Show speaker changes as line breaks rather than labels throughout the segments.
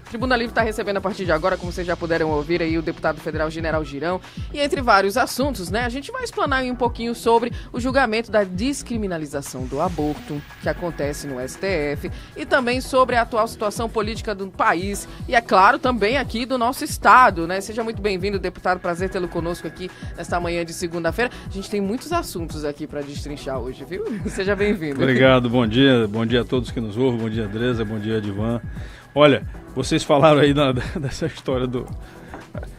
Tribuna Livre está recebendo a partir de agora, como vocês já puderam ouvir aí, o deputado federal General Girão. E entre vários assuntos, né, a gente vai explanar aí um pouquinho sobre o julgamento da descriminalização do aborto, que acontece no STF, e também sobre a atual situação política do país, e é claro, também aqui do nosso estado, né? Seja muito bem-vindo, deputado, prazer tê-lo conosco aqui nesta manhã de segunda-feira. A gente tem muitos assuntos aqui para destrinchar hoje, viu? Seja bem-vindo.
Obrigado, bom dia a todos que nos ouvem, bom dia, Andresa, bom dia, Edivan. Olha, vocês falaram aí dessa história do...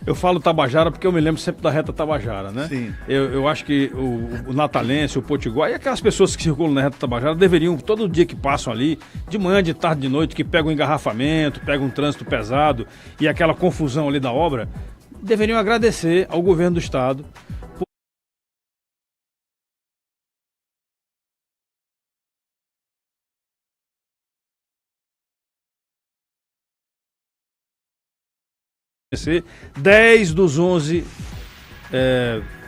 Eu falo Tabajara porque eu me lembro sempre da reta Tabajara, né?
Sim.
Eu acho que o natalense, o potiguar e aquelas pessoas que circulam na reta Tabajara deveriam, todo dia que passam ali, de manhã, de tarde, de noite, que pegam um engarrafamento, pegam um trânsito pesado e aquela confusão ali da obra, deveriam agradecer ao governo do estado por 10 dos 11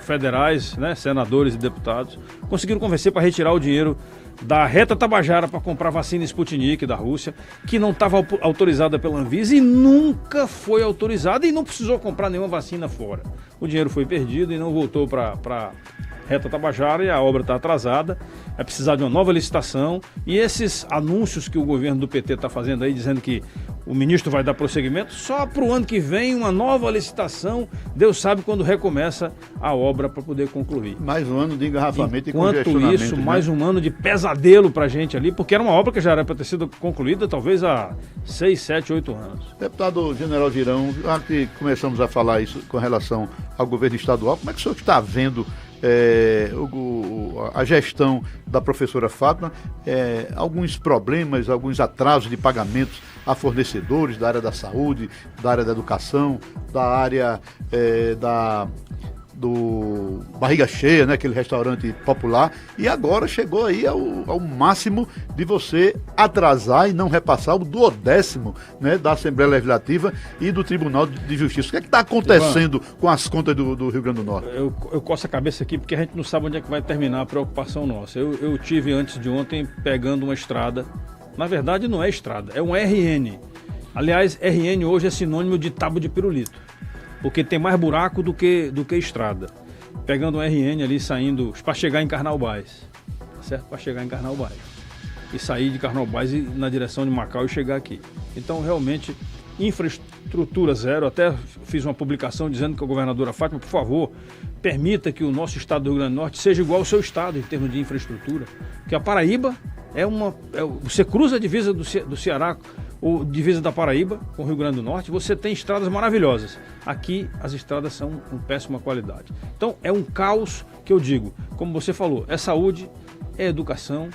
federais, né, senadores e deputados, conseguiram convencer para retirar o dinheiro da reta Tabajara para comprar vacina Sputnik da Rússia, que não estava autorizada pela Anvisa e nunca foi autorizada e não precisou comprar nenhuma vacina fora. O dinheiro foi perdido e não voltou para reta Tabajara e a obra está atrasada, vai precisar de uma nova licitação e esses anúncios que o governo do PT está fazendo aí, dizendo que o ministro vai dar prosseguimento, só para o ano que vem uma nova licitação, Deus sabe quando recomeça a obra para poder concluir.
Mais um ano de engarrafamento e
congestionamento. Enquanto isso, né? Mais um ano de pesadelo para a gente ali, porque era uma obra que já era para ter sido concluída talvez há 6, 7, 8 anos.
Deputado General Girão, antes que começamos a falar isso com relação ao governo estadual, como é que o senhor está vendo a gestão da professora Fátima, alguns problemas, alguns atrasos de pagamentos a fornecedores da área da saúde, da área da educação, da área do Barriga Cheia, né, aquele restaurante popular, e agora chegou aí ao máximo de você atrasar e não repassar o 10º, né, da Assembleia Legislativa e do Tribunal de Justiça. O que é que está acontecendo com as contas do Rio Grande do Norte?
Eu coço a cabeça aqui porque a gente não sabe onde é que vai terminar a preocupação nossa. Eu tive antes de ontem pegando uma estrada, na verdade não é estrada, é um RN. Aliás, RN hoje é sinônimo de tábua de pirulito, porque tem mais buraco do que estrada. Pegando um RN ali, saindo para chegar em Carnaubás, certo? Para chegar em Carnaubás. E sair de Carnaubás e na direção de Macau e chegar aqui. Então, realmente, infraestrutura zero. Até fiz uma publicação dizendo que a governadora Fátima, por favor, permita que o nosso estado do Rio Grande do Norte seja igual ao seu estado em termos de infraestrutura. Porque a Paraíba você cruza a divisa do Ceará, ou divisa da Paraíba com o Rio Grande do Norte, você tem estradas maravilhosas. Aqui as estradas são com péssima qualidade. Então é um caos que eu digo, como você falou, é saúde, é educação,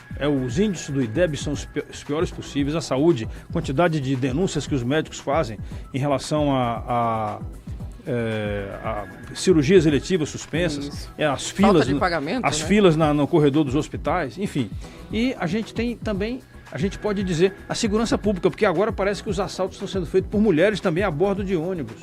os índices do IDEB são os piores possíveis, a saúde, quantidade de denúncias que os médicos fazem em relação a cirurgias eletivas suspensas, as filas,
falta de pagamento,
as
né?
Filas no corredor dos hospitais, enfim. E a gente tem também, a gente pode dizer, a segurança pública, porque agora parece que os assaltos estão sendo feitos por mulheres também a bordo de ônibus,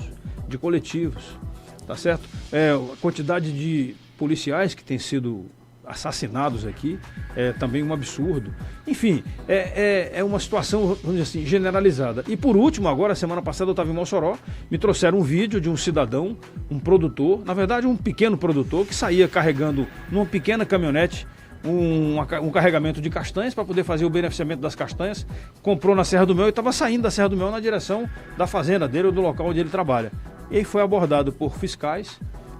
de coletivos, tá certo? A quantidade de policiais que têm sido assassinados aqui é também um absurdo. Enfim, é uma situação, vamos dizer assim, generalizada. E por último, agora, semana passada eu estava em Mossoró, me trouxeram um vídeo de um cidadão, um produtor, na verdade um pequeno produtor, que saía carregando numa pequena caminhonete um carregamento de castanhas para poder fazer o beneficiamento das castanhas, comprou na Serra do Mel e estava saindo da Serra do Mel na direção da fazenda dele ou do local onde ele trabalha. E aí foi abordado por fiscais,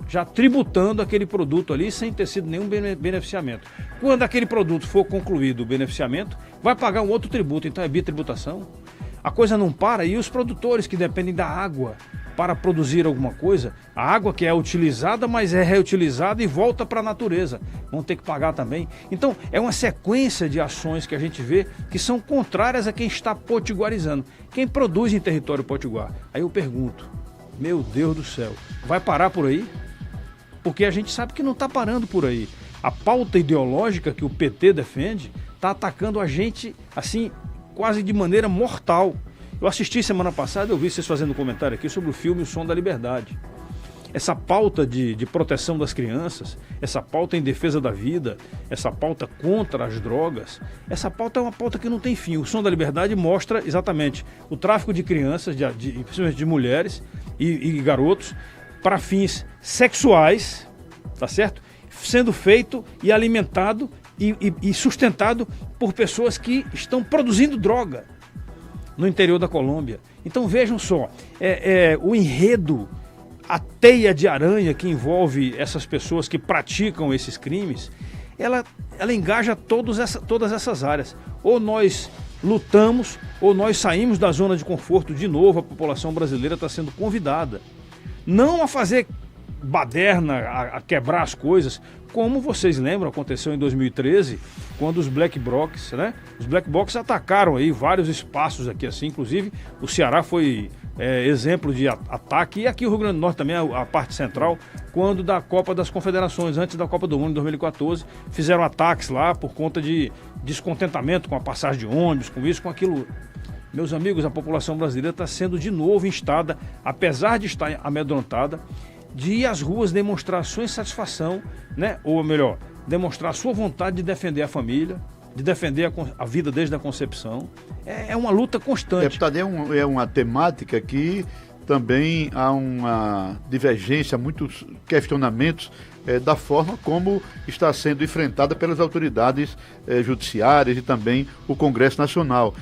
já tributando aquele produto ali sem ter sido nenhum beneficiamento. Quando aquele produto for concluído o beneficiamento, vai pagar um outro tributo, então é bitributação. A coisa não para e os produtores que dependem da água para produzir alguma coisa, a água que é utilizada, mas é reutilizada e volta para a natureza, vão ter que pagar também. Então é uma sequência de ações que a gente vê que são contrárias a quem está potiguarizando, quem produz em território potiguar. Aí eu pergunto, meu Deus do céu, vai parar por aí? Porque a gente sabe que não está parando por aí. A pauta ideológica que o PT defende está atacando a gente assim, quase de maneira mortal. Eu assisti semana passada, eu vi vocês fazendo um comentário aqui sobre o filme O Som da Liberdade. essa pauta de proteção das crianças, essa pauta em defesa da vida, essa pauta contra as drogas, essa pauta é uma pauta que não tem fim. O Som da Liberdade mostra exatamente o tráfico de crianças, principalmente de mulheres e garotos, para fins sexuais, tá certo? Sendo feito e alimentado e sustentado por pessoas que estão produzindo droga no interior da Colômbia. Então vejam só, o enredo, a teia de aranha que envolve essas pessoas que praticam esses crimes, ela engaja todas essas áreas. Ou nós lutamos, ou nós saímos da zona de conforto de novo. A população brasileira está sendo convidada, não a fazer baderna, a quebrar as coisas, como vocês lembram, aconteceu em 2013, quando os Black Blocs, né? Os Black Blocs atacaram aí vários espaços aqui assim, inclusive o Ceará foi exemplo de ataque, e aqui o Rio Grande do Norte também, a parte central, quando da Copa das Confederações, antes da Copa do Mundo em 2014, fizeram ataques lá por conta de descontentamento com a passagem de ônibus, com isso, com aquilo. Meus amigos, a população brasileira está sendo de novo instada, apesar de estar amedrontada, de ir às ruas demonstrar sua insatisfação, né? Ou melhor, demonstrar sua vontade de defender a família, de defender a vida desde a concepção. É uma luta constante.
É uma temática que também há uma divergência, muitos questionamentos da forma como está sendo enfrentada pelas autoridades judiciárias e também o Congresso Nacional.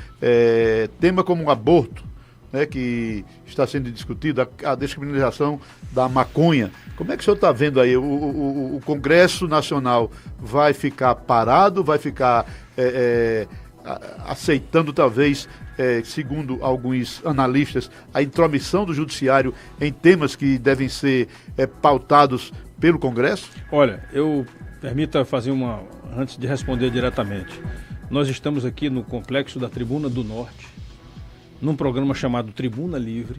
Tema como o aborto, né, que está sendo discutido, a descriminalização da maconha. Como é que o senhor está vendo aí? O Congresso Nacional vai ficar parado, vai ficar aceitando talvez, segundo alguns analistas, a intromissão do Judiciário em temas que devem ser pautados pelo Congresso?
Olha, permita fazer antes de responder diretamente. Nós estamos aqui no complexo da Tribuna do Norte, num programa chamado Tribuna Livre,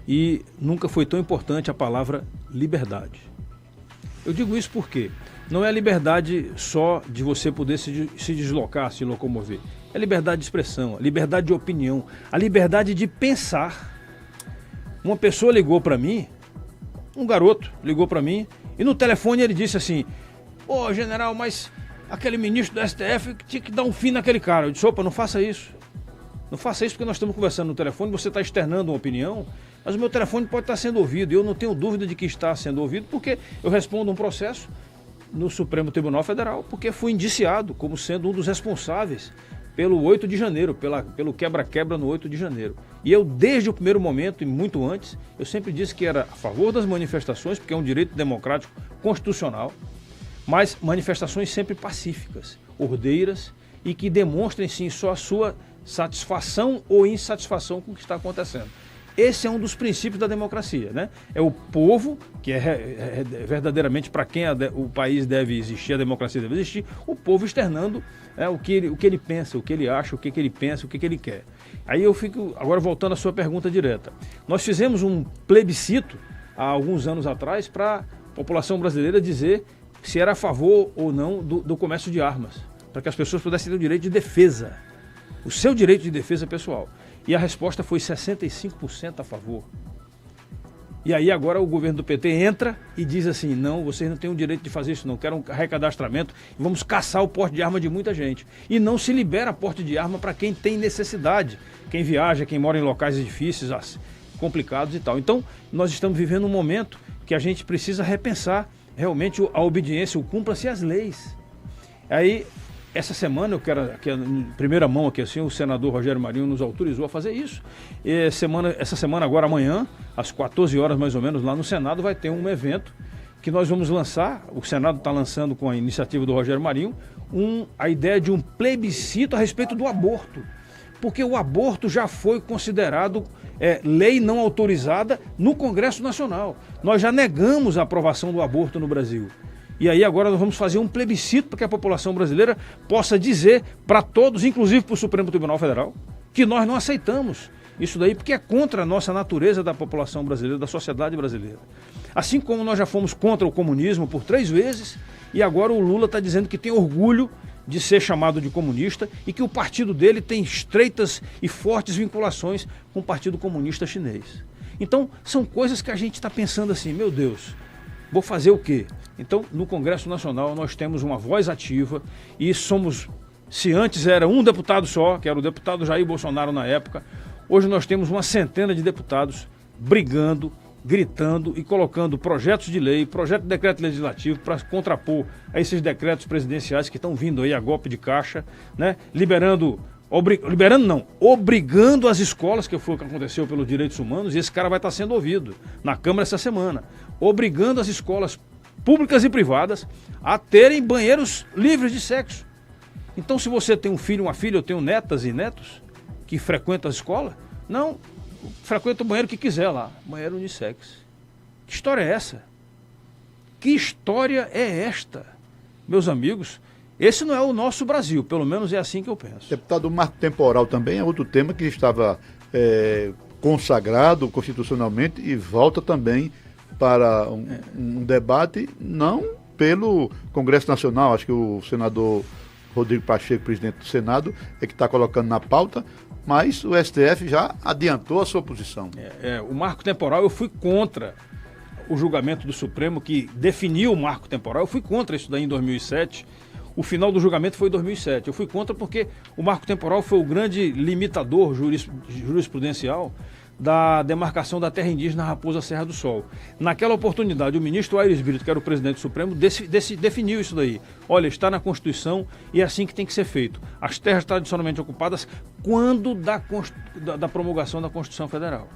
e nunca foi tão importante a palavra liberdade. Eu digo isso porque não é a liberdade só de você poder se deslocar, se locomover. É a liberdade de expressão, a liberdade de opinião, a liberdade de pensar. Uma pessoa ligou para mim, um garoto ligou para mim, e no telefone ele disse assim: "Ô, general, mas aquele ministro do STF tinha que dar um fim naquele cara." Eu disse: "Opa, não faça isso. Não faça isso porque nós estamos conversando no telefone, você está externando uma opinião, mas o meu telefone pode estar sendo ouvido, e eu não tenho dúvida de que está sendo ouvido, porque eu respondo um processo no Supremo Tribunal Federal, porque fui indiciado como sendo um dos responsáveis pelo 8 de janeiro, pelo quebra-quebra no 8 de janeiro. E eu, desde o primeiro momento e muito antes, eu sempre disse que era a favor das manifestações, porque é um direito democrático constitucional, mas manifestações sempre pacíficas, ordeiras, e que demonstrem sim só a sua satisfação ou insatisfação com o que está acontecendo. Esse é um dos princípios da democracia, né? É o povo, que é verdadeiramente para quem o país deve existir, a democracia deve existir, o povo externando o que ele pensa, o que ele acha, o que ele pensa, o que ele quer. Aí eu fico, agora voltando à sua pergunta direta. Nós fizemos um plebiscito há alguns anos atrás para a população brasileira dizer se era a favor ou não do comércio de armas, para que as pessoas pudessem ter o direito de defesa, o seu direito de defesa pessoal. E a resposta foi 65% a favor. E aí agora o governo do PT entra e diz assim: não, vocês não têm o direito de fazer isso não, querem um recadastramento e vamos caçar o porte de arma de muita gente. E não se libera porte de arma para quem tem necessidade, quem viaja, quem mora em locais difíceis, complicados e tal. Então nós estamos vivendo um momento que a gente precisa repensar realmente a obediência, o cumpra-se as leis. Aí essa semana, eu quero, aqui, em primeira mão aqui assim, o senador Rogério Marinho nos autorizou a fazer isso. Essa semana agora, amanhã, às 14 horas mais ou menos, lá no Senado, vai ter um evento que nós vamos lançar, o Senado está lançando com a iniciativa do Rogério Marinho, a ideia de um plebiscito a respeito do aborto. Porque o aborto já foi considerado lei não autorizada no Congresso Nacional. Nós já negamos a aprovação do aborto no Brasil. E aí agora nós vamos fazer um plebiscito para que a população brasileira possa dizer para todos, inclusive para o Supremo Tribunal Federal, que nós não aceitamos isso daí, porque é contra a nossa natureza da população brasileira, da sociedade brasileira. Assim como nós já fomos contra o comunismo por 3 vezes, e agora o Lula está dizendo que tem orgulho de ser chamado de comunista e que o partido dele tem estreitas e fortes vinculações com o Partido Comunista Chinês. Então, são coisas que a gente está pensando assim, meu Deus, vou fazer o quê? Então, no Congresso Nacional, nós temos uma voz ativa e somos, se antes era um deputado só, que era o deputado Jair Bolsonaro na época, hoje nós temos uma centena de deputados brigando, gritando e colocando projetos de lei, projeto de decreto legislativo para contrapor a esses decretos presidenciais que estão vindo aí a golpe de caixa, né? Obrigando as escolas, que foi o que aconteceu pelos direitos humanos, e esse cara vai estar sendo ouvido na Câmara essa semana, obrigando as escolas públicas e privadas a terem banheiros livres de sexo. Então, se você tem um filho, uma filha, eu tenho netas e netos que frequentam a escola, não frequenta o banheiro que quiser lá, banheiro unissex. Que história é essa? Que história é esta? Meus amigos, esse não é o nosso Brasil, pelo menos é assim que eu penso.
Deputado, o marco temporal também é outro tema que estava consagrado constitucionalmente e volta também para um debate, não pelo Congresso Nacional, acho que o senador Rodrigo Pacheco, presidente do Senado, é que está colocando na pauta, mas o STF já adiantou a sua posição.
O marco temporal, eu fui contra o julgamento do Supremo que definiu o marco temporal, eu fui contra isso daí em 2007, o final do julgamento foi em 2007, eu fui contra porque o marco temporal foi o grande limitador jurisprudencial da demarcação da terra indígena Raposa Serra do Sol. Naquela oportunidade, o ministro Aires Brito, que era o presidente do Supremo, definiu isso daí. Olha, está na Constituição e é assim que tem que ser feito. As terras tradicionalmente ocupadas quando da promulgação da Constituição Federal.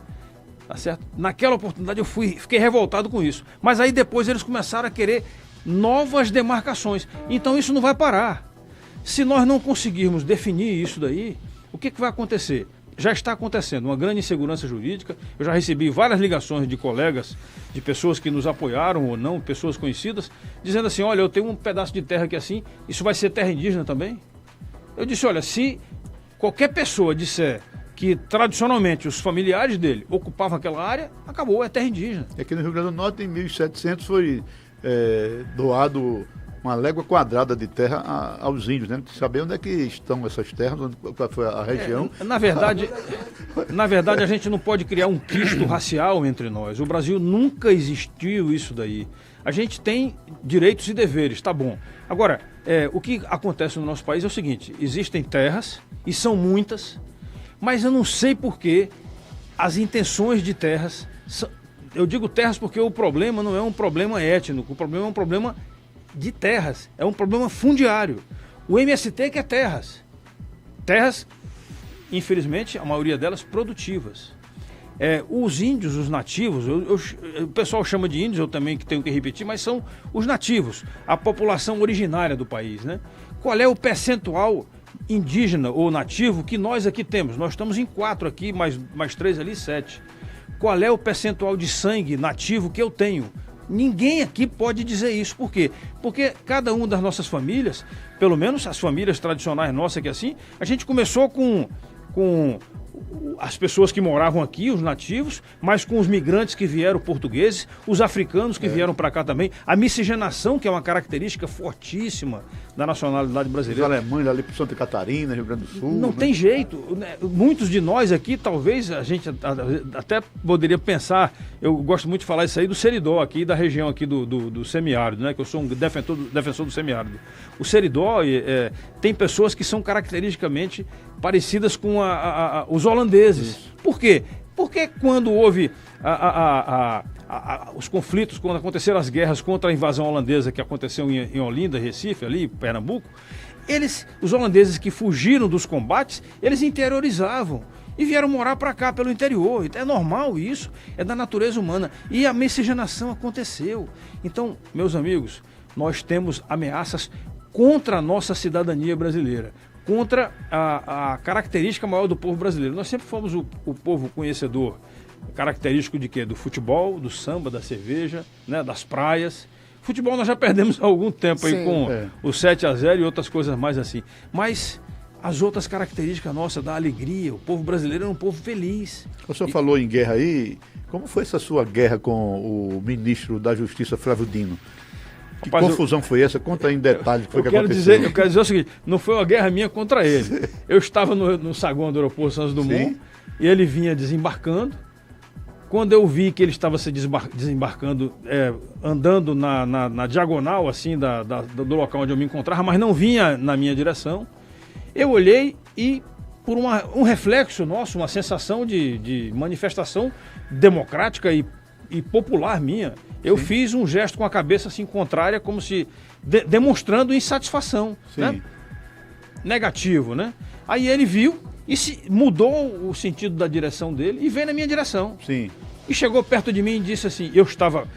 Tá certo? Naquela oportunidade eu fiquei revoltado com isso. Mas aí depois eles começaram a querer novas demarcações. Então isso não vai parar. Se nós não conseguirmos definir isso daí, o que vai acontecer? Já está acontecendo uma grande insegurança jurídica. Eu já recebi várias ligações de colegas, de pessoas que nos apoiaram ou não, pessoas conhecidas, dizendo assim, olha, eu tenho um pedaço de terra aqui assim, isso vai ser terra indígena também? Eu disse, olha, se qualquer pessoa disser que tradicionalmente os familiares dele ocupavam aquela área, acabou, é terra indígena.
Aqui no Rio Grande do Norte, em 1700, foi doado uma légua quadrada de terra aos índios, né? Saber onde é que estão essas terras, qual foi a região.
Na verdade, a gente não pode criar um quisto racial entre nós. O Brasil nunca existiu isso daí. A gente tem direitos e deveres, tá bom. Agora, o que acontece no nosso país é o seguinte, existem terras, e são muitas, mas eu não sei por que as intenções de terras... Eu digo terras porque o problema não é um problema étnico, o problema é um problema de terras, é um problema fundiário. O MST quer terras, infelizmente, a maioria delas produtivas. Os índios, os nativos, o pessoal chama de índios, eu também tenho que repetir, mas são os nativos, a população originária do país, né? Qual é o percentual indígena ou nativo que nós aqui temos? Nós estamos em 4 aqui, mais 3 ali, 7. Qual é o percentual de sangue nativo que eu tenho? Ninguém aqui pode dizer isso. Por quê? Porque cada uma das nossas famílias, pelo menos as famílias tradicionais nossas que assim, a gente começou com as pessoas que moravam aqui, os nativos, mas com os migrantes que vieram portugueses, os africanos que vieram para cá também, a miscigenação, que é uma característica fortíssima da nacionalidade brasileira.
Os alemães ali para Santa Catarina, Rio Grande do Sul.
Não tem jeito. Muitos de nós aqui, talvez a gente até poderia pensar, eu gosto muito de falar isso aí do Seridó aqui, da região aqui do semiárido, né? Que eu sou um defensor do semiárido. O Seridó tem pessoas que são caracteristicamente parecidas com os holandeses. Isso. Por quê? Porque quando houve os conflitos, quando aconteceram as guerras contra a invasão holandesa que aconteceu em Olinda, Recife, ali, Pernambuco, os holandeses que fugiram dos combates, eles interiorizavam e vieram morar para cá, pelo interior. É normal isso, é da natureza humana. E a miscigenação aconteceu. Então, meus amigos, nós temos ameaças contra a nossa cidadania brasileira, contra a característica maior do povo brasileiro. Nós sempre fomos o povo conhecedor, característico de quê? Do futebol, do samba, da cerveja, né? Das praias. Futebol nós já perdemos há algum tempo aí com o 7-0 e outras coisas mais assim. Mas as outras características nossas da alegria, o povo brasileiro é um povo feliz.
O senhor falou em guerra aí, como foi essa sua guerra com o ministro da Justiça, Flávio Dino? Que confusão foi essa? Conta aí em detalhes o que foi que aconteceu.
Eu quero dizer o seguinte, não foi uma guerra minha contra ele. Eu estava no saguão do aeroporto Santos Dumont, e ele vinha desembarcando, Quando eu vi que ele estava se desembarcando, andando na diagonal assim do local onde eu me encontrava, mas não vinha na minha direção, eu olhei e, por um reflexo nosso, uma sensação de manifestação democrática e popular minha, eu fiz um gesto com a cabeça assim contrária, como se demonstrando insatisfação, né? Negativo, né? Aí ele viu e mudou o sentido da direção dele e veio na minha direção.
Sim.
E chegou perto de mim e disse assim, eu estava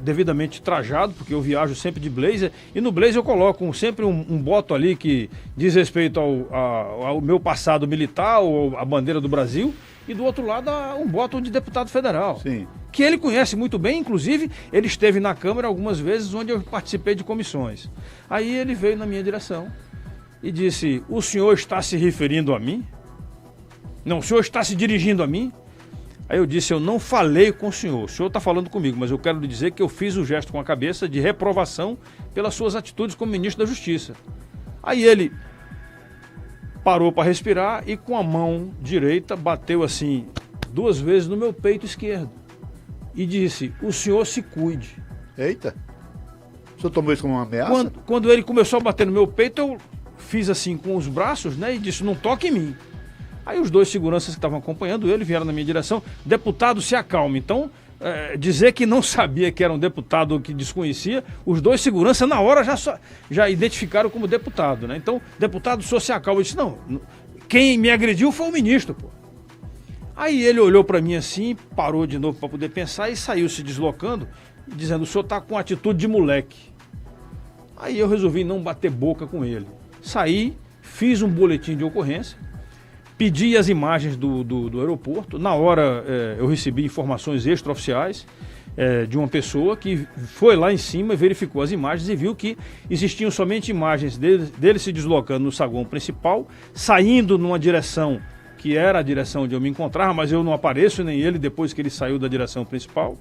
devidamente trajado, porque eu viajo sempre de blazer, e no blazer eu coloco sempre um boto ali que diz respeito ao meu passado militar, ou à bandeira do Brasil, e do outro lado um boto de deputado federal.
Sim.
Que ele conhece muito bem, inclusive ele esteve na Câmara algumas vezes onde eu participei de comissões. Aí ele veio na minha direção e disse, o senhor está se referindo a mim? Não, o senhor está se dirigindo a mim? Aí eu disse, eu não falei com o senhor está falando comigo, mas eu quero lhe dizer que eu fiz o gesto com a cabeça de reprovação pelas suas atitudes como ministro da Justiça. Aí ele parou para respirar e com a mão direita bateu assim 2 vezes no meu peito esquerdo e disse, o senhor se cuide.
Eita, o senhor tomou isso como uma ameaça?
Quando ele começou a bater no meu peito, eu fiz assim com os braços, né, e disse, não toque em mim. Aí os 2 seguranças que estavam acompanhando ele vieram na minha direção, deputado, se acalme. Então, dizer que não sabia que era um deputado que desconhecia, os 2 seguranças na hora já identificaram como deputado, né? Então, deputado, o senhor se acalme. Eu disse, não, quem me agrediu foi o ministro, pô. Aí ele olhou para mim assim, parou de novo para poder pensar e saiu se deslocando, dizendo, o senhor está com atitude de moleque. Aí eu resolvi não bater boca com ele. Saí, fiz um boletim de ocorrência, pedi as imagens do aeroporto. Na hora eu recebi informações extraoficiais de uma pessoa que foi lá em cima, verificou as imagens e viu que existiam somente imagens dele se deslocando no saguão principal, saindo numa direção que era a direção onde eu me encontrava, mas eu não apareço, nem ele, depois que ele saiu da direção principal.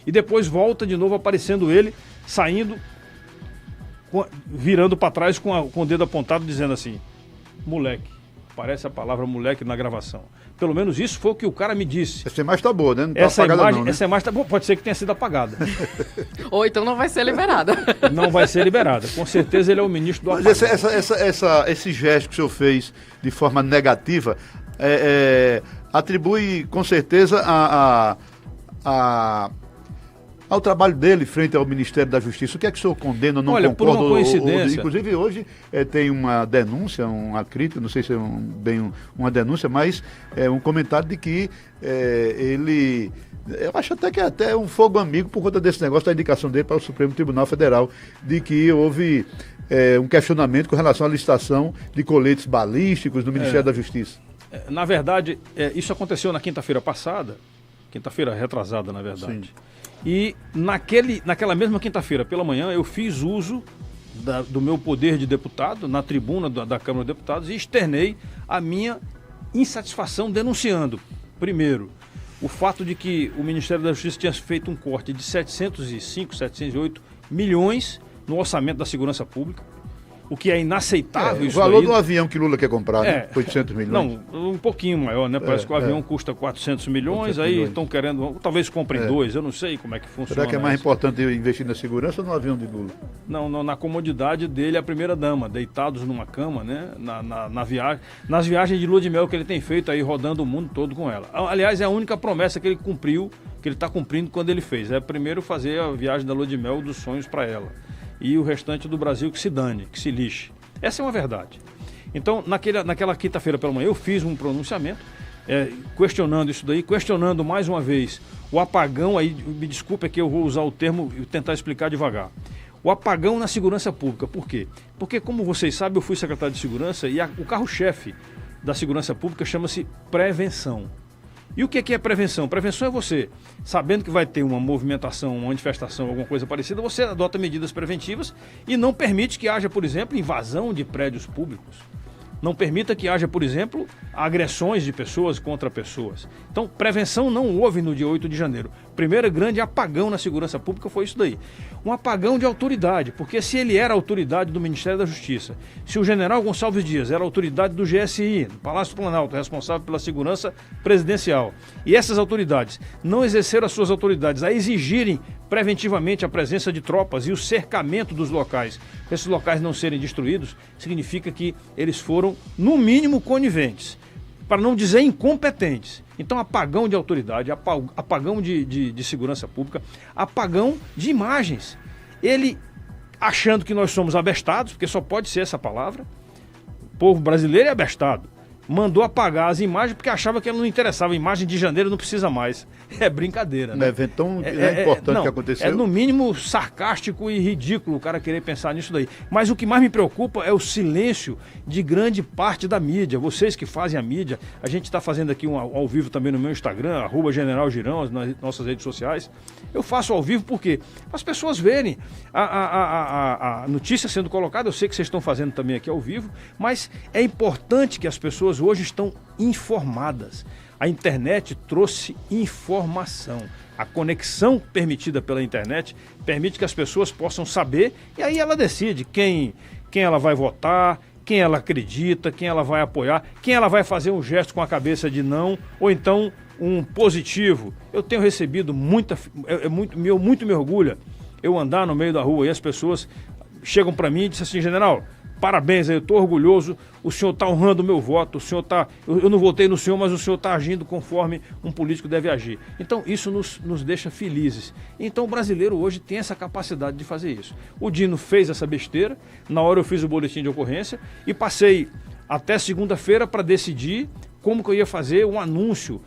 E depois volta de novo aparecendo ele, saindo, virando para trás com o dedo apontado, dizendo assim, moleque. Aparece a palavra moleque na gravação. Pelo menos isso foi o que o cara me disse.
Essa imagem tá boa, né? Não tá
essa
apagada
imagem,
não, né?
Essa imagem tá boa, pode ser que tenha sido apagada.
Ou então não vai ser liberada.
Não vai ser liberada. Com certeza ele é o ministro do
Mas
apagado.
esse gesto que o senhor fez de forma negativa atribui com certeza ao trabalho dele frente ao Ministério da Justiça. O que é que o senhor condena ou não concorda?
Por uma coincidência.
Inclusive hoje tem uma denúncia, uma crítica, não sei se é bem uma denúncia, mas um comentário de que ele... Eu acho até que é até um fogo amigo por conta desse negócio da indicação dele para o Supremo Tribunal Federal, de que houve um questionamento com relação à licitação de coletes balísticos do Ministério da Justiça.
Na verdade, isso aconteceu na quinta-feira passada, quinta-feira retrasada, na verdade. Sim. E naquela mesma quinta-feira, pela manhã, eu fiz uso do meu poder de deputado na tribuna da Câmara dos Deputados e externei a minha insatisfação denunciando, primeiro, o fato de que o Ministério da Justiça tinha feito um corte de 705, 708 milhões no orçamento da segurança pública, o que é inaceitável.
O valor do avião que Lula quer comprar, né? 800 milhões.
Não, um pouquinho maior, né? Parece que o avião custa 400 milhões, aí estão querendo, talvez comprem 2, eu não sei como é que funciona.
Será que é mais importante eu investir na segurança ou no avião de Lula?
Não, na comodidade dele, a primeira-dama, deitados numa cama, né? Nas viagens de lua de mel que ele tem feito aí, rodando o mundo todo com ela. Aliás, é a única promessa que ele cumpriu, que ele está cumprindo quando ele fez. É primeiro fazer a viagem da lua de mel dos sonhos para ela. E o restante do Brasil que se dane, que se lixe. Essa é uma verdade. Então, naquela quinta-feira pela manhã, eu fiz um pronunciamento questionando isso daí, questionando mais uma vez o apagão, aí me desculpe que eu vou usar o termo e tentar explicar devagar. O apagão na segurança pública. Por quê? Porque, como vocês sabem, eu fui secretário de segurança e o carro-chefe da segurança pública chama-se prevenção. E o que é prevenção? Prevenção é você, sabendo que vai ter uma movimentação, uma manifestação, alguma coisa parecida, você adota medidas preventivas e não permite que haja, por exemplo, invasão de prédios públicos. Não permita que haja, por exemplo, agressões de pessoas contra pessoas. Então, prevenção não houve no dia 8 de janeiro. primeiro grande apagão na segurança pública foi isso daí. Um apagão de autoridade, porque se ele era autoridade do Ministério da Justiça, se o general Gonçalves Dias era autoridade do GSI, do Palácio do Planalto, responsável pela segurança presidencial, e essas autoridades não exerceram as suas autoridades a exigirem preventivamente a presença de tropas e o cercamento dos locais, esses locais não serem destruídos, significa que eles foram, no mínimo, coniventes, para não dizer incompetentes. Então, apagão de autoridade, apagão de segurança pública, apagão de imagens. Ele, achando que nós somos abestados, porque só pode ser essa palavra, o povo brasileiro é abestado, mandou apagar as imagens porque achava que ela não interessava. Imagem de janeiro não precisa mais. É brincadeira, né?
Um evento tão importante que aconteceu.
É no mínimo sarcástico e ridículo o cara querer pensar nisso daí. Mas o que mais me preocupa é o silêncio de grande parte da mídia. Vocês que fazem a mídia, a gente está fazendo aqui um ao vivo também no meu Instagram, @GeneralGirão, nas nossas redes sociais. Eu faço ao vivo porque as pessoas verem a notícia sendo colocada. Eu sei que vocês estão fazendo também aqui ao vivo, mas é importante que as pessoas hoje estão informadas. A internet trouxe informação. A conexão permitida pela internet permite que as pessoas possam saber e aí ela decide quem ela vai votar, quem ela acredita, quem ela vai apoiar, quem ela vai fazer um gesto com a cabeça de não ou então um positivo. Eu tenho recebido muito me orgulha eu andar no meio da rua e as pessoas chegam para mim e dizem assim: general, parabéns, eu estou orgulhoso, o senhor está honrando o meu voto, o senhor está. Eu não votei no senhor, mas o senhor está agindo conforme um político deve agir. Então, isso nos deixa felizes. Então, o brasileiro hoje tem essa capacidade de fazer isso. O Dino fez essa besteira, na hora eu fiz o boletim de ocorrência e passei até segunda-feira para decidir como que eu ia fazer um anúncio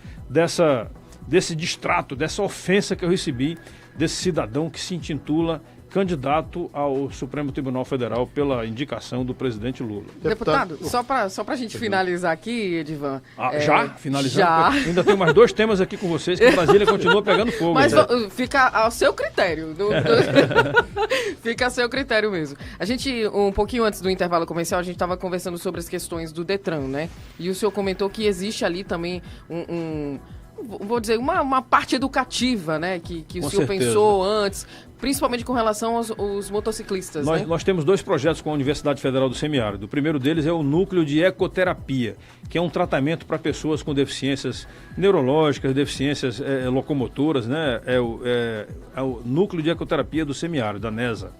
desse distrato, dessa ofensa que eu recebi desse cidadão que se intitula candidato ao Supremo Tribunal Federal pela indicação do presidente Lula.
Deputado, só para a gente finalizar aqui, Edivan.
Já? Finalizando?
Já.
Ainda tenho mais 2 temas aqui com vocês, que Brasília continua pegando fogo.
Mas fica ao seu critério. Fica a seu critério mesmo. A gente, um pouquinho antes do intervalo comercial, a gente estava conversando sobre as questões do Detran, né? E o senhor comentou que existe ali também vou dizer, uma parte educativa, né? Que o senhor pensou antes, principalmente com relação aos motociclistas.
Nós temos 2 projetos com a Universidade Federal do Semiárido. O primeiro deles é o Núcleo de Ecoterapia, que é um tratamento para pessoas com deficiências neurológicas, deficiências locomotoras, né? É o Núcleo de Ecoterapia do Semiárido, da NESA.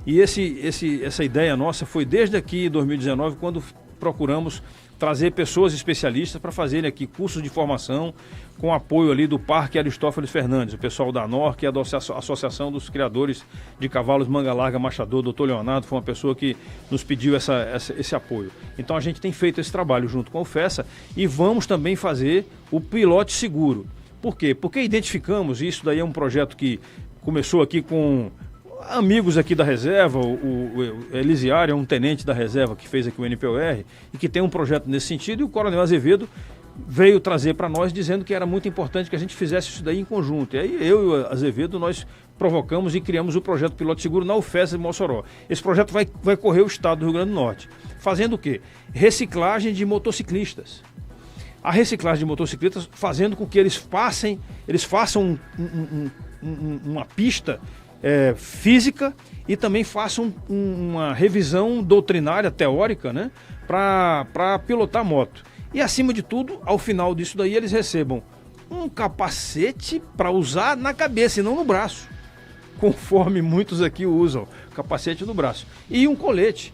E essa ideia nossa foi desde aqui em 2019, quando procuramos trazer pessoas especialistas para fazerem aqui cursos de formação com apoio ali do Parque Aristófanes Fernandes, o pessoal da ANOR, que é a Associação dos Criadores de Cavalos Manga Larga Machador. Dr. Leonardo foi uma pessoa que nos pediu esse apoio. Então a gente tem feito esse trabalho junto com a UFESA e vamos também fazer o pilote seguro. Por quê? Porque identificamos, e isso daí é um projeto que começou aqui com amigos aqui da reserva, o Elisiário é um tenente da reserva que fez aqui o NPOR e que tem um projeto nesse sentido, e o Coronel Azevedo veio trazer para nós dizendo que era muito importante que a gente fizesse isso daí em conjunto. E aí eu e o Azevedo, nós provocamos e criamos o projeto Piloto Seguro na UFESA de Mossoró. Esse projeto vai correr o estado do Rio Grande do Norte. Fazendo o quê? Reciclagem de motociclistas. A reciclagem de motociclistas fazendo com que eles façam uma pista física e também façam uma revisão doutrinária, teórica, né, para pilotar moto. E acima de tudo, ao final disso daí, eles recebam um capacete para usar na cabeça e não no braço, conforme muitos aqui usam, capacete no braço. E um colete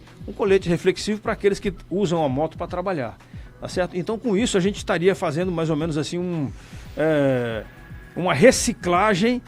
reflexivo para aqueles que usam a moto para trabalhar, tá certo? Então, com isso, a gente estaria fazendo mais ou menos assim uma reciclagem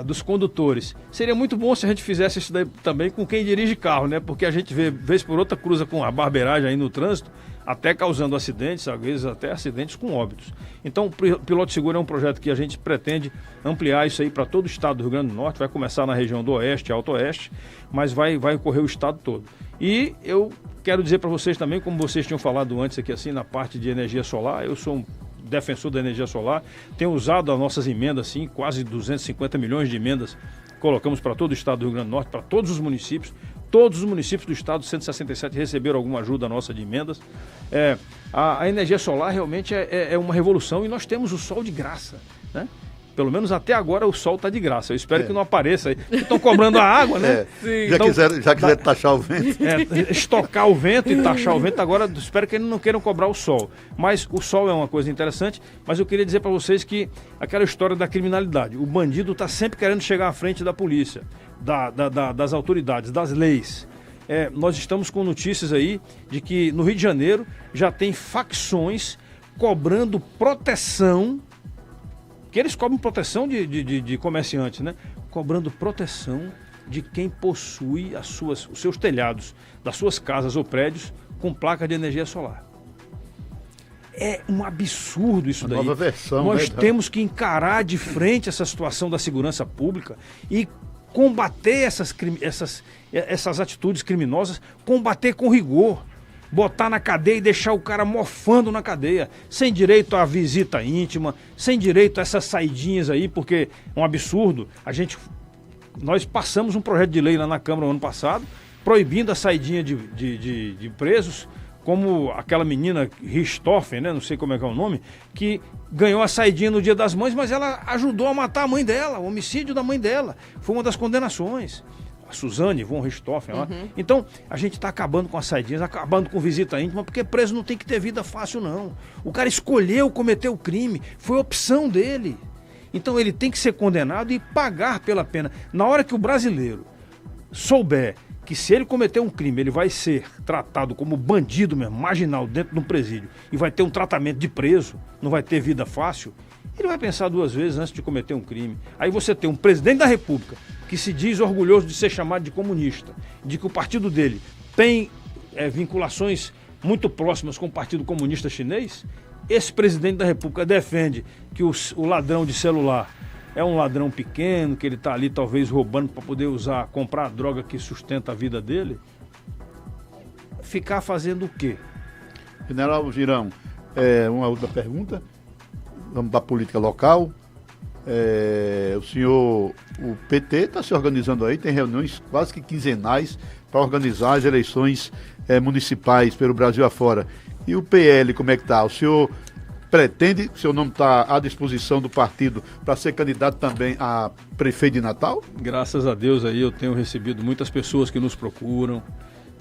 dos condutores. Seria muito bom se a gente fizesse isso daí também com quem dirige carro, né? Porque a gente vez por outra cruza com a barbeiragem aí no trânsito, até causando acidentes, às vezes até acidentes com óbitos. Então, o Piloto Seguro é um projeto que a gente pretende ampliar isso aí para todo o estado do Rio Grande do Norte. Vai começar na região do Oeste, Alto Oeste, mas vai correr o estado todo. E eu quero dizer para vocês também, como vocês tinham falado antes aqui assim, na parte de energia solar, eu sou um defensor da energia solar, tenho usado as nossas emendas, assim, quase 250 milhões de emendas, colocamos para todo o estado do Rio Grande do Norte, para todos os municípios do estado, 167 receberam alguma ajuda nossa de emendas. A energia solar realmente é uma revolução e nós temos o sol de graça, né? pelo menos até agora o sol está de graça. Eu espero que não apareça aí. Estão cobrando a água, né?
Já quiser taxar o vento.
Estocar o vento e taxar o vento, agora espero que eles não queiram cobrar o sol. Mas o sol é uma coisa interessante, mas eu queria dizer para vocês que aquela história da criminalidade, o bandido está sempre querendo chegar à frente da polícia, das autoridades, das leis. Nós estamos com notícias aí de que no Rio de Janeiro já tem facções cobrando proteção, que eles cobram proteção de comerciantes, né? Cobrando proteção de quem possui os seus telhados das suas casas ou prédios com placa de energia solar. É um absurdo isso daí.
Nova versão,
Nós
né?
temos que encarar de frente essa situação da segurança pública e combater essas atitudes criminosas, combater com rigor. Botar na cadeia e deixar o cara mofando na cadeia, sem direito à visita íntima, sem direito a essas saidinhas aí, porque é um absurdo. Nós passamos um projeto de lei lá na Câmara no ano passado, proibindo a saidinha de presos, como aquela menina Richthofen, né? Não sei como é que é o nome, que ganhou a saidinha no Dia das Mães, mas ela ajudou a matar a mãe dela, o homicídio da mãe dela. Foi uma das condenações. A Suzane von Richthofen lá. Então, a gente está acabando com as saidinhas, acabando com visita íntima, porque preso não tem que ter vida fácil, não. O cara escolheu cometer o crime, foi opção dele. Então, ele tem que ser condenado e pagar pela pena. Na hora que o brasileiro souber que se ele cometer um crime, ele vai ser tratado como bandido mesmo, marginal, dentro de um presídio, e vai ter um tratamento de preso, não vai ter vida fácil, ele vai pensar duas vezes antes de cometer um crime. Aí você tem um presidente da República que se diz orgulhoso de ser chamado de comunista, de que o partido dele tem vinculações muito próximas com o Partido Comunista Chinês. Esse presidente da República defende que o ladrão de celular é um ladrão pequeno, que ele está ali talvez roubando para poder comprar a droga que sustenta a vida dele. Ficar fazendo o quê?
General Girão, uma outra pergunta. Vamos para a política local. O PT está se organizando aí, tem reuniões quase que quinzenais para organizar as eleições municipais pelo Brasil afora. E o PL, como é que está? O senhor pretende, o seu nome está à disposição do partido para ser candidato também a prefeito de Natal?
Graças a Deus aí eu tenho recebido muitas pessoas que nos procuram,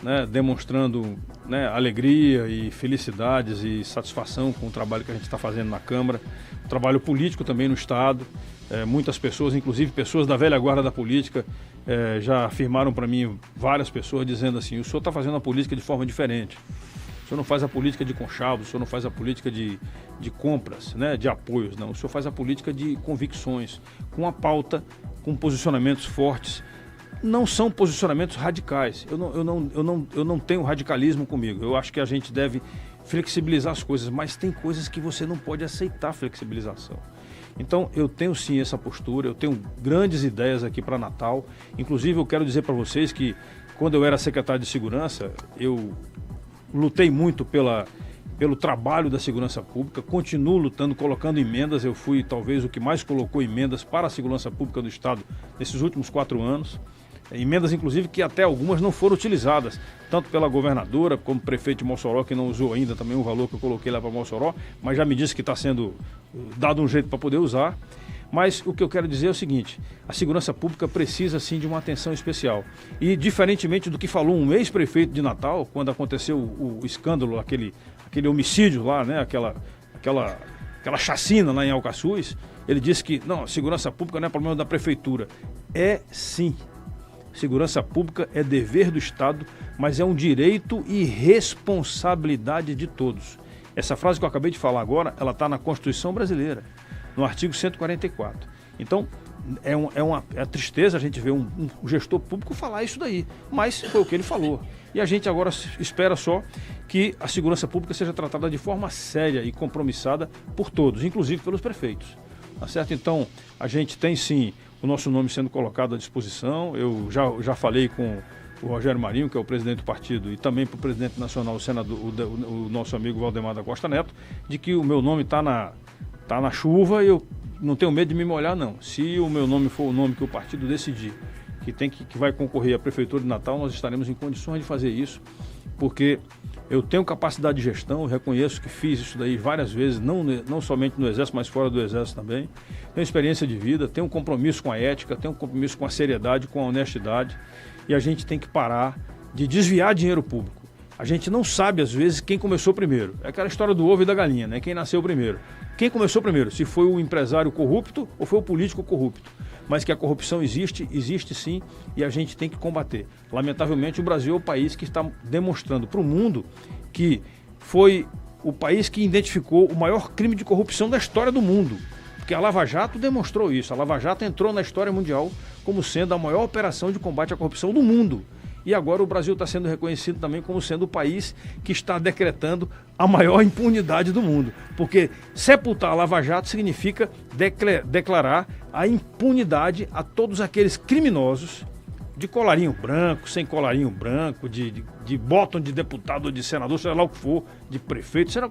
né, demonstrando, né, alegria e felicidades e satisfação com o trabalho que a gente está fazendo na Câmara, o trabalho político também no Estado. Muitas pessoas, inclusive pessoas da velha guarda da política, já afirmaram para mim, várias pessoas, dizendo assim: o senhor está fazendo a política de forma diferente. O senhor não faz a política de conchavos, o senhor não faz a política de compras, né, de apoios, não. O senhor faz a política de convicções, com a pauta, com posicionamentos fortes. Não são posicionamentos radicais. Eu não tenho radicalismo comigo. Eu acho que a gente deve flexibilizar as coisas, mas tem coisas que você não pode aceitar flexibilização. Então, eu tenho sim essa postura, eu tenho grandes ideias aqui para Natal. Inclusive, eu quero dizer para vocês que, quando eu era secretário de Segurança, eu lutei muito pelo trabalho da segurança pública, continuo lutando, colocando emendas. Eu fui talvez o que mais colocou emendas para a segurança pública do Estado nesses últimos 4 anos. Emendas, inclusive, que até algumas não foram utilizadas, tanto pela governadora como prefeito de Mossoró, que não usou ainda também o valor que eu coloquei lá para Mossoró, mas já me disse que está sendo dado um jeito para poder usar. Mas o que eu quero dizer é o seguinte: a segurança pública precisa sim de uma atenção especial. E diferentemente do que falou um ex-prefeito de Natal, quando aconteceu o escândalo, aquele homicídio lá, né, aquela chacina lá em Alcaçuz, ele disse que não, segurança pública não é problema da prefeitura. É sim. Segurança pública é dever do Estado, mas é um direito e responsabilidade de todos. Essa frase que eu acabei de falar agora, ela está na Constituição Brasileira, no artigo 144. Então, é tristeza a gente ver um gestor público falar isso daí, mas foi o que ele falou. E a gente agora espera só que a segurança pública seja tratada de forma séria e compromissada por todos, inclusive pelos prefeitos. Tá certo? Então, a gente tem sim o nosso nome sendo colocado à disposição. Eu já falei com o Rogério Marinho, que é o presidente do partido, e também para o presidente nacional, o senador, o nosso amigo Valdemar da Costa Neto, de que o meu nome está na chuva e eu não tenho medo de me molhar, não. Se o meu nome for o nome que o partido decidir que vai concorrer à Prefeitura de Natal, nós estaremos em condições de fazer isso, porque Eu tenho capacidade de gestão, reconheço que fiz isso daí várias vezes, não somente no Exército, mas fora do Exército também. Tenho experiência de vida, tenho um compromisso com a ética, tenho um compromisso com a seriedade, com a honestidade. E a gente tem que parar de desviar dinheiro público. A gente não sabe, às vezes, quem começou primeiro. É aquela história do ovo e da galinha, né? Quem nasceu primeiro. Quem começou primeiro? Se foi o empresário corrupto ou foi o político corrupto. Mas que a corrupção existe sim, e a gente tem que combater. Lamentavelmente, o Brasil é o país que está demonstrando para o mundo que foi o país que identificou o maior crime de corrupção da história do mundo. Porque a Lava Jato demonstrou isso. A Lava Jato entrou na história mundial como sendo a maior operação de combate à corrupção do mundo. E agora o Brasil está sendo reconhecido também como sendo o país que está decretando a maior impunidade do mundo. Porque sepultar a Lava Jato significa declarar a impunidade a todos aqueles criminosos de colarinho branco, sem colarinho branco, de bottom de deputado ou de senador, seja lá o que for, de prefeito, será...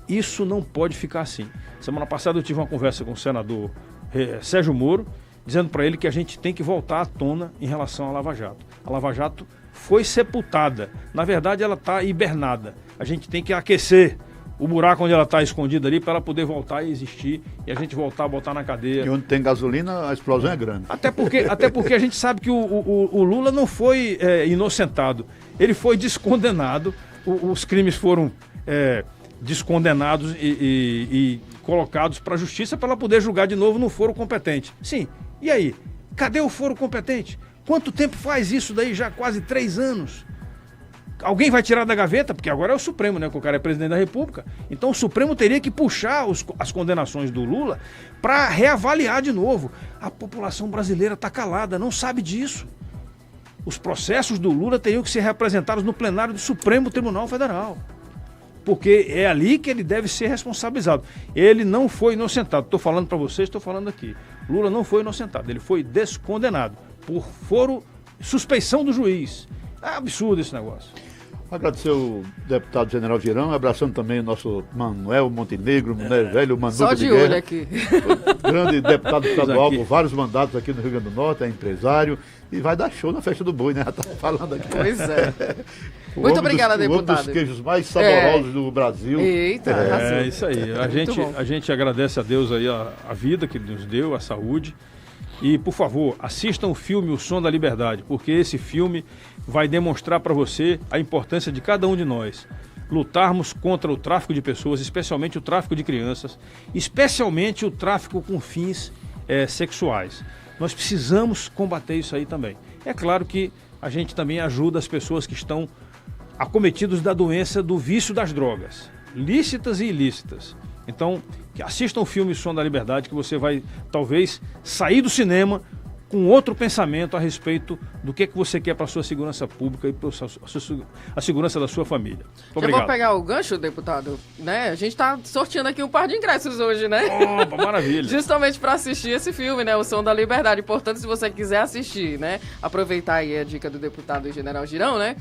Isso não pode ficar assim. Semana passada eu tive uma conversa com o senador Sérgio Moro, dizendo para ele que a gente tem que voltar à tona em relação à Lava Jato. A Lava Jato foi sepultada. Na verdade, ela está hibernada. A gente tem que aquecer o buraco onde ela está escondida ali para ela poder voltar a existir e a gente voltar a botar na cadeia.
E onde tem gasolina, a explosão é grande.
Até porque a gente sabe que o Lula não foi inocentado. Ele foi descondenado. Os crimes foram descondenados e colocados para a justiça para ela poder julgar de novo no foro competente. Sim. E aí? Cadê o foro competente? Quanto tempo faz isso daí? Já quase 3 anos. Alguém vai tirar da gaveta? Porque agora é o Supremo, né? Que o cara é presidente da República. Então o Supremo teria que puxar as condenações do Lula para reavaliar de novo. A população brasileira está calada, não sabe disso. Os processos do Lula teriam que ser representados no plenário do Supremo Tribunal Federal. Porque é ali que ele deve ser responsabilizado. Ele não foi inocentado. Estou falando para vocês, estou falando aqui. Lula não foi inocentado, ele foi descondenado por suspeição do juiz. É absurdo esse negócio.
Agradecer o deputado General Girão, abraçando também o nosso Manuel Montenegro, velho Manu
só de olho aqui.
Grande deputado estadual por vários mandatos aqui no Rio Grande do Norte, é empresário e vai dar show na festa do boi, né? Já tá falando aqui.
Pois é. Muito obrigada, deputado.
Um dos queijos mais saborosos do Brasil.
Eita,
é isso aí. A gente agradece a Deus aí a vida que ele nos deu, a saúde. E, por favor, assistam o filme O Som da Liberdade, porque esse filme vai demonstrar para você a importância de cada um de nós lutarmos contra o tráfico de pessoas, especialmente o tráfico de crianças, especialmente o tráfico com fins sexuais. Nós precisamos combater isso aí também. É claro que a gente também ajuda as pessoas que estão acometidos da doença do vício das drogas, lícitas e ilícitas. Então, assistam o filme Som da Liberdade, que você vai, talvez, sair do cinema com outro pensamento a respeito do que você quer para a sua segurança pública e para a segurança da sua família.
Obrigado. Já vou pegar o gancho, deputado, né? A gente está sorteando aqui um par de ingressos hoje, né?
Opa, maravilha!
Justamente para assistir esse filme, né? O Som da Liberdade. Portanto, se você quiser assistir, né? Aproveitar aí a dica do deputado General Girão, né?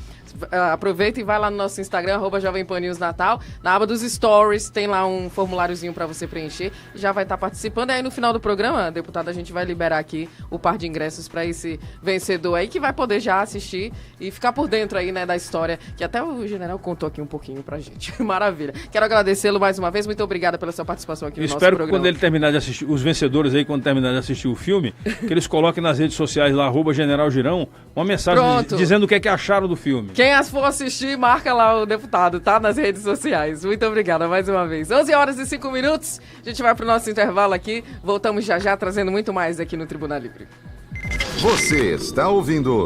Aproveita e vai lá no nosso Instagram, @JovemPanNewsNatal. Na aba dos Stories tem lá um formuláriozinho para você preencher. Já vai estar participando. E aí no final do programa, deputado, a gente vai liberar aqui o par de ingressos para esse vencedor aí, que vai poder já assistir e ficar por dentro aí, né, da história, que até o general contou aqui um pouquinho pra gente. Maravilha. Quero agradecê-lo mais uma vez. Muito obrigada pela sua participação aqui no nosso programa.
Espero que quando ele terminar de assistir, os vencedores aí, quando terminar de assistir o filme, que eles coloquem nas redes sociais lá, @General Girão, uma mensagem dizendo o que é que acharam do filme.
Quem for assistir, marca lá o deputado, tá? Nas redes sociais. Muito obrigada mais uma vez. 11h05. A gente vai pro nosso intervalo aqui. Voltamos já trazendo muito mais aqui no Tribuna Livre.
Você está ouvindo